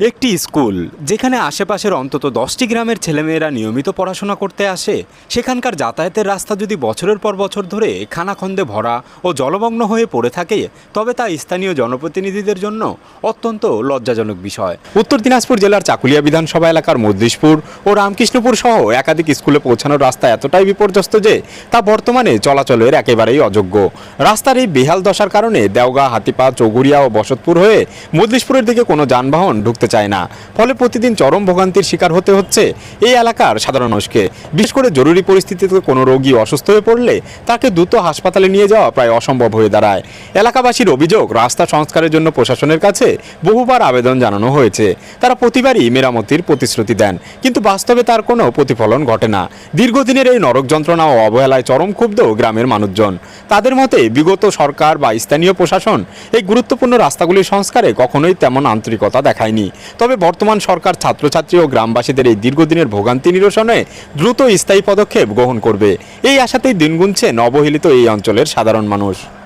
একটি স্কুল যেখানে আশেপাশের অন্তত 10টি গ্রামের ছেলেমেয়েরা নিয়মিত পড়াশোনা করতে আসে, সেখানকার যাতায়াতের রাস্তা যদি বছরের পর বছর ধরে খানাখন্দে ভরা ও জলমগ্ন হয়ে পড়ে থাকে, তবে তা স্থানীয় জনপ্রতিনিধিদের জন্য অত্যন্ত লজ্জাজনক বিষয়। উত্তর দিনাজপুর জেলার চাকুলিয়া বিধানসভা এলাকার মধ্যিশপুর ও রামকৃষ্ণপুর সহ একাধিক স্কুলে পৌঁছানোর রাস্তা এতটাই বিপর্যস্ত যে তা বর্তমানে চলাচলের একেবারেই অযোগ্য। রাস্তার এই বেহাল দশার কারণে দেওগাঁ, হাতিপা, চৌঘুরিয়া ও বসতপুর হয়ে মধ্যিশপুরের দিকে কোনো যানবাহন ঢুকতে চায় না। ফলে প্রতিদিন চরম ভোগান্তির শিকার হতে হচ্ছে এই এলাকার সাধারণ মানুষকে। বিশেষ করে জরুরি পরিস্থিতিতে কোনো রোগী অসুস্থ হয়ে পড়লে তাকে দ্রুত হাসপাতালে নিয়ে যাওয়া প্রায় অসম্ভব হয়ে দাঁড়ায়। এলাকাবাসীর অভিযোগ, রাস্তা সংস্কারের জন্য প্রশাসনের কাছে বহুবার আবেদন জানানো হয়েছে। তারা প্রতিবারই মেরামতির প্রতিশ্রুতি দেন, কিন্তু বাস্তবে তার কোনো প্রতিফলন ঘটে না। দীর্ঘদিনের এই নরক যন্ত্রণা ও অবহেলায় চরম ক্ষুব্ধ গ্রামের মানুষজন। তাদের মতে বিগত সরকার বা স্থানীয় প্রশাসন এই গুরুত্বপূর্ণ রাস্তাগুলির সংস্কারে কখনোই তেমন আন্তরিকতা দেখায়নি। তবে বর্তমান সরকার ছাত্রছাত্রী ও গ্রামবাসীদের এই দীর্ঘদিনের ভোগান্তি নিরসনে দ্রুত স্থায়ী পদক্ষেপ গ্রহণ করবে, এই আশাতেই দিন গুনছেন অবহেলিত এই অঞ্চলের সাধারণ মানুষ।